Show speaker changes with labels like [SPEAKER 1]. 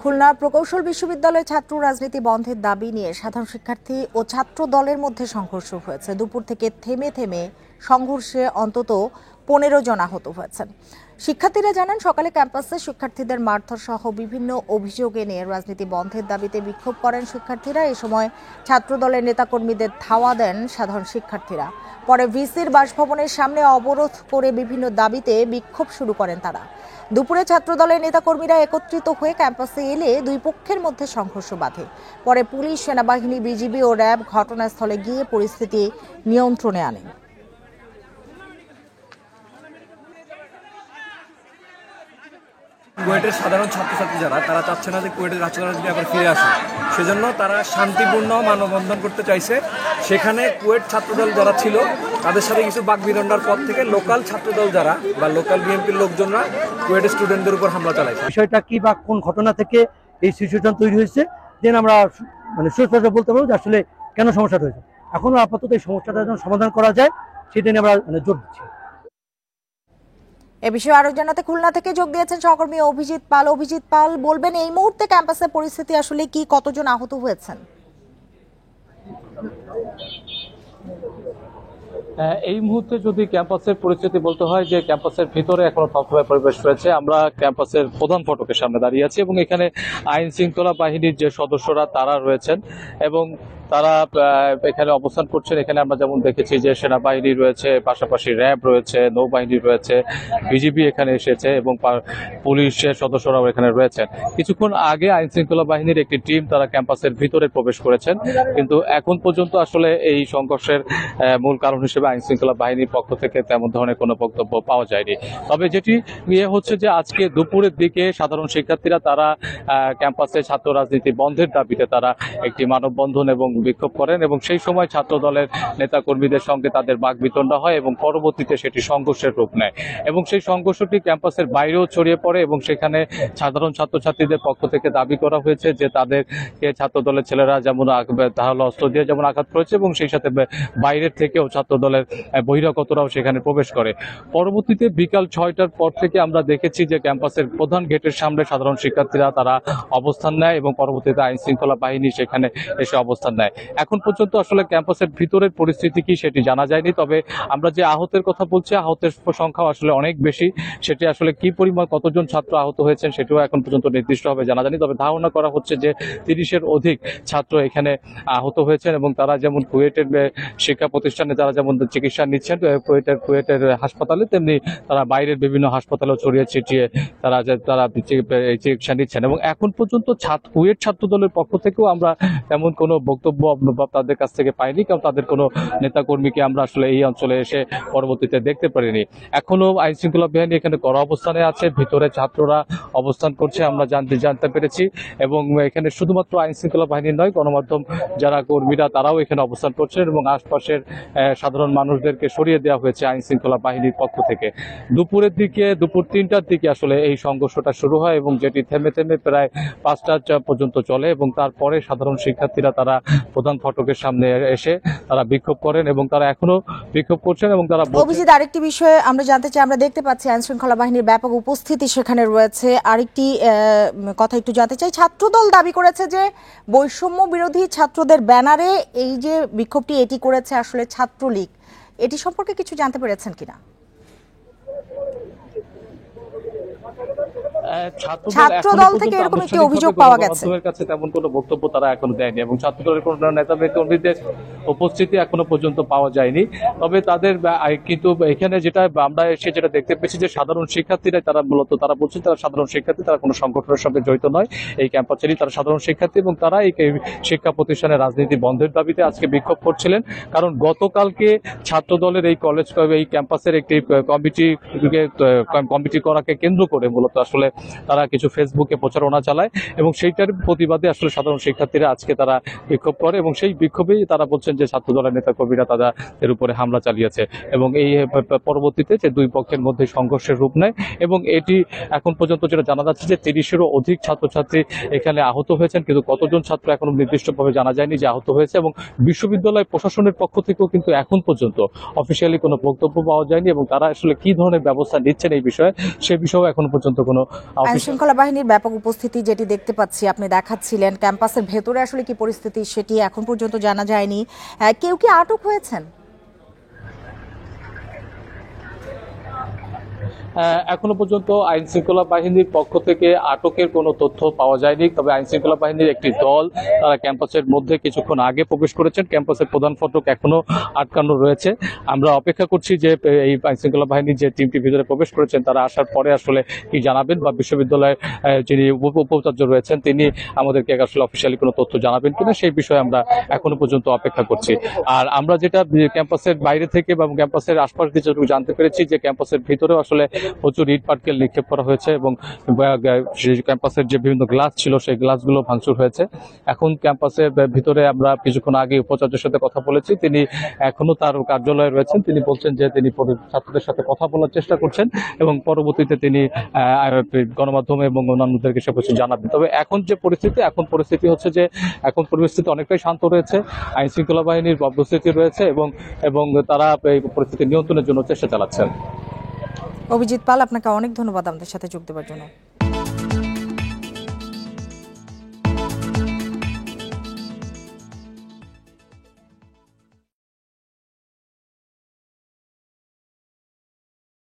[SPEAKER 1] খুলনা প্রকৌশল বিশ্ববিদ্যালয়ে ছাত্র রাজনীতি বন্ধের দাবি নিয়ে সাধারণ শিক্ষার্থী ও ছাত্র দলের মধ্যে সংঘর্ষ হয়েছে। দুপুর থেকে থেমে থেমে সংঘর্ষে অন্তত 15 জন আহত হয়েছেন। শিক্ষার্থীরা জানান, সকালে ক্যাম্পাসে শিক্ষার্থীদের মারধর সহ বিভিন্ন অভিযোগ এনে রাজনীতি বন্ধের দাবিতে বিক্ষোভ করেন শিক্ষার্থীরা। এ সময় ছাত্র দলের নেতাকর্মীদের ধাওয়া দেন সাধারণ শিক্ষার্থীরা। পরে ভিসির বাসভবনের সামনে অবরোধ করে বিভিন্ন দাবিতে বিক্ষোভ শুরু করেন তারা। দুপুরে ছাত্রদলের নেতাকর্মীরা একত্রিত হয়ে ক্যাম্পাসে এলে দুই পক্ষের মধ্যে সংঘর্ষ বাধে। পরে পুলিশ, সেনাবাহিনী, বিজিবি ও র্যাব ঘটনাস্থলে গিয়ে পরিস্থিতি নিয়ন্ত্রণে আনে।
[SPEAKER 2] কুয়েটের সাধারণ ছাত্রছাত্রী যারা, তারা চাচ্ছে না যে কুয়েটের রাজনীতি আবার ফিরে আসে, সেজন্য তারা শান্তিপূর্ণ মানববন্ধন করতে চাইছে। সেখানে কুয়েট ছাত্রদল যারা ছিল তাদের সাথে কিছু বাকবিতণ্ডার পর থেকে লোকাল ছাত্রদল যারা বা লোকাল বিএনপির লোকজনরা কুয়েটের স্টুডেন্টদের উপর হামলা চালাইছে।
[SPEAKER 3] বিষয়টা কি বা কোন ঘটনা থেকে এই সিচুয়েশন তৈরি হয়েছে, দেন আমরা সুস্পষ্ট বলতে পারবো যে আসলে কেন সমস্যাটা হয়েছে। এখনো আপাতত এই সমস্যাটা যেন সমাধান করা যায় সেটা নিয়ে আমরা জোর দিচ্ছি।
[SPEAKER 1] এ বিষয়ে আরো জানাতে খুলনা থেকে যোগ দিয়েছেন সহকর্মী অভিজিৎ পাল। অভিজিৎ পাল, বলবেন এই মুহূর্তে ক্যাম্পাসের পরিস্থিতি আসলে কি, কতজন আহত হয়েছেন?
[SPEAKER 4] এই মুহূর্তে যদি ক্যাম্পাসের পরিস্থিতি বলতে হয় যে ক্যাম্পাসের ভিতরে এখনো থমথমে পরিবেশ রয়েছে। আমরা ক্যাম্পাসের প্রধান ফটকের সামনে দাঁড়িয়ে আছি এবং এখানে আইন শৃঙ্খলা বাহিনীর যে সদস্যরা তারা রয়েছেন এবং তারা এখানে অবস্থান করছেন। এখানে আমরা যেমন দেখেছি যে সেনাবাহিনী রয়েছে, পাশাপাশি র্যাব রয়েছে, নৌবাহিনী রয়েছে, বিজিবি এখানে এসেছে এবং পুলিশের সদস্যরাও এখানে রয়েছেন। কিছুক্ষণ আগে আইন শৃঙ্খলা বাহিনীর একটি টিম তারা ক্যাম্পাসের ভিতরে প্রবেশ করেছেন, কিন্তু এখন পর্যন্ত আসলে এই সংঘর্ষের মূল কারণ হিসেবে আইন শৃঙ্খলা বাহিনীর পক্ষ থেকে তেমন ধরনের কোনো বক্তব্য পাওয়া যায়নি। তবে যেটি হচ্ছে যে আজকে দুপুরের দিকে সাধারণ শিক্ষার্থীরা তারা ক্যাম্পাসে ছাত্র রাজনীতি বন্ধের দাবিতে তারা একটি মানববন্ধন এবং বিক্ষোভ করেন এবং সেই সময় ছাত্র দলের নেতা কর্মীদের সঙ্গে তাদের বাকবিতণ্ডা হয় এবং পরবর্তীতে সেটি সংঘর্ষের রূপ নেয় এবং সেই সংঘর্ষটি ক্যাম্পাসের বাইরেও ছড়িয়ে পড়ে এবং সেখানে সাধারণ ছাত্রছাত্রীদের পক্ষ থেকে দাবি করা হয়েছে যে তাদেরকে ছাত্র দলের ছেলেরা যেমন ধারালো অস্ত্র দিয়ে যেমন আঘাত করেছে এবং সেই সাথে বাইরের থেকেও ছাত্র দলের বহিরাগতরাও সেখানে প্রবেশ করে। পরবর্তীতে বিকাল 6টার পর থেকে আমরা দেখেছি যে ক্যাম্পাসের প্রধান গেটের সামনে সাধারণ শিক্ষার্থীরা তারা অবস্থান নেয় এবং পরবর্তীতে আইন শৃঙ্খলা বাহিনী সেখানে এসে অবস্থান নেয়। এখন পর্যন্ত আসলে ক্যাম্পাসের ভিতরের পরিস্থিতি কি সেটি জানা যায়নি। তবে আমরা যে আহতের কথা বলছি, আহতের সংখ্যা আসলে অনেক বেশি। সেটি আসলে কি পরিমাণ, কতজন ছাত্র আহত হয়েছেন সেটিও এখন পর্যন্ত নির্দিষ্টভাবে জানা যায়নি। তবে ধারণা করা হচ্ছে যে 30-এর অধিক ছাত্র এখানে আহত হয়েছেন এবং তারা যেমন কুয়েটের শিক্ষা প্রতিষ্ঠানে তারা যেমন চিকিৎসা নিচ্ছেন কুয়েটের হাসপাতালে, তেমনি তারা বাইরের বিভিন্ন হাসপাতালেও ছড়িয়ে ছিটিয়ে তারা চিকিৎসা নিচ্ছেন এবং এখন পর্যন্ত কুয়েট ছাত্র দলের পক্ষ থেকেও আমরা তেমন কোনো বক্তব্য তাদের কাছ থেকে পাইনি, কারণ তাদের কোনো নেতাকর্মীকে আমরা আসলে এই অঞ্চলে এসে পরবর্তীতে দেখতে পারিনি। এখনো আইন শৃঙ্খলা বাহিনী এখানে কড়া অবস্থানে আছে, ভিতরে ছাত্ররা অবস্থান করছে আমরা জানতে পেরেছি এবং এখানে শুধুমাত্র আইন শৃঙ্খলা বাহিনী নয়, গণমাধ্যম যারা কর্মীরা তারাও এখানে অবস্থান করছেন এবং আশপাশের সাধারণ মানুষদেরকে সরিয়ে দেওয়া হয়েছে আইন শৃঙ্খলা বাহিনীর পক্ষ থেকে। দুপুর 3টার দিকে আসলে এই সংঘর্ষটা শুরু হয় এবং যেটি থেমে থেমে প্রায় 5টা পর্যন্ত চলে এবং তারপরে সাধারণ শিক্ষার্থীরা তারা প্রধান ফটকের সামনে এসে তারা বিক্ষোভ করেন এবং তারা এখনো বিক্ষোভ করছেন এবং তারা।
[SPEAKER 1] অভিজিৎ, আরেকটি বিষয়ে আমরা জানতে চাই, আমরা দেখতে পাচ্ছি আইন শৃঙ্খলা বাহিনীর ব্যাপক উপস্থিতি সেখানে রয়েছে। আরেকটি কথা একটু জানতে চাই, ছাত্রদল দাবি করেছে যে বৈষম্য বিরোধী ছাত্রদের ব্যানারে এই যে বিক্ষোভটি এটি করেছে আসলে ছাত্রলীগ। এটি সম্পর্কে কিছু জানতে পেরেছেন কিনা? ছাত্রদল থেকে এরকম একটি অভিযোগ পাওয়া গেছে,
[SPEAKER 4] কাছে তেমন কোনো বক্তব্য তারা এখনো দেয়নি এবং ছাত্রদলের কোনো নেতা কর্মীদের উপস্থিতি এখনো পর্যন্ত পাওয়া যায়নি। তবে তাদের কিন্তু এখানে যেটা আমরা এসে যেটা দেখতে পেয়েছি যে সাধারণ শিক্ষার্থীরা তারা মূলত তারা বলছেন তারা সাধারণ শিক্ষার্থী, তারা কোনো সংগঠনের সঙ্গে জড়িত নয়, এই ক্যাম্পাসেরই তারা সাধারণ শিক্ষার্থী এবং তারা এই শিক্ষা প্রতিষ্ঠানের রাজনীতি বন্ধের দাবিতে আজকে বিক্ষোভ করছিলেন। কারণ গতকালকে ছাত্রদলের এই ক্যাম্পাসের একটি কমিটি করাকে কেন্দ্র করে মূলত আসলে তারা কিছু ফেসবুকে প্রচারণা চালায় এবং সেইটার প্রতিবাদে আসলে সাধারণ শিক্ষার্থীরা আজকে তারা বিক্ষোভ করে এবং সেই বিক্ষোভেই তারা বলছেন যে ছাত্র দলের নেতা কর্মীরা তাদের উপরে হামলা চালিয়েছে এবং এই পরবর্তীতে যে দুই পক্ষের মধ্যে সংঘর্ষের রূপ নেয় এবং এটি এখন পর্যন্ত যেটা জানা যাচ্ছে যে 30-এরও অধিক ছাত্রছাত্রী এখানে আহত হয়েছেন, কিন্তু কতজন ছাত্র এখনো নির্দিষ্টভাবে জানা যায়নি যে আহত হয়েছে এবং বিশ্ববিদ্যালয় প্রশাসনের পক্ষ থেকেও কিন্তু এখন পর্যন্ত অফিসিয়ালি কোনো বক্তব্য পাওয়া যায়নি এবং তারা আসলে কি ধরনের ব্যবস্থা নিচ্ছেন এই বিষয়ে সে বিষয়েও এখন পর্যন্ত কোনো
[SPEAKER 1] আইন শৃঙ্খলা বাহিনীর ব্যাপক উপস্থিতি যেটি দেখতে পাচ্ছি, আপনি দেখাচ্ছিলেন ক্যাম্পাসের ভেতরে আসলে কি পরিস্থিতি সেটি এখন পর্যন্ত জানা যায়নি। কেউ কি আটক হয়েছেন?
[SPEAKER 4] এখনো পর্যন্ত আইন শৃঙ্খলা বাহিনীর পক্ষ থেকে আটকের কোনো তথ্য পাওয়া যায়নি, তবে আইন শৃঙ্খলা বাহিনীর একটি দল তারা ক্যাম্পাসের মধ্যে কিছুক্ষণ আগে প্রবেশ করেছেন। ক্যাম্পাসের প্রধান ফটক এখনো আটকানো রয়েছে। আমরা অপেক্ষা করছি যে এই আইন শৃঙ্খলা বাহিনীর যে টিমটি ভিতরে প্রবেশ করেছেন তারা আসার পরে আসলে কি জানাবেন, বা বিশ্ববিদ্যালয়ের যিনি উপাচার্য রয়েছেন তিনি আমাদেরকে আসলে অফিসিয়ালি কোনো তথ্য জানাবেন কিনা সেই বিষয়ে আমরা এখনো পর্যন্ত অপেক্ষা করছি। আর আমরা যেটা ক্যাম্পাসের বাইরে থেকে বা ক্যাম্পাসের আশপাশ দিয়ে যেটুকু জানতে পেরেছি যে ক্যাম্পাসের ভিতরেও আসলে প্রচুর ইট পাটকেল নিক্ষেপ করা হয়েছে এবং ক্যাম্পাসের যে বিভিন্ন গ্লাস ছিল সেই গ্লাসগুলো ভাঙচুর হয়েছে। এখন ক্যাম্পাসের ভিতরে আমরা কিছুক্ষণ আগে উপাচার্যের সাথে কথা বলেছি, তিনি এখনো তার কার্যালয়ে রয়েছেন। তিনি বলছেন যে তিনি ছাত্রদের সাথে কথা বলার চেষ্টা করছেন এবং পরবর্তীতে তিনি গণমাধ্যমে এবং অন্যান্যদেরকে সে কিছু জানাবেন। তবে এখন যে পরিস্থিতি হচ্ছে যে এখন পরিস্থিতি অনেকটাই শান্ত রয়েছে, আইন শৃঙ্খলা বাহিনীর উপস্থিতি রয়েছে এবং তারা এই পরিস্থিতি নিয়ন্ত্রণের জন্য চেষ্টা চালাচ্ছেন।
[SPEAKER 1] অভিজিৎ পাল, আপনাকে অনেক ধন্যবাদ আমাদের সাথে যোগ দেওয়ার জন্য।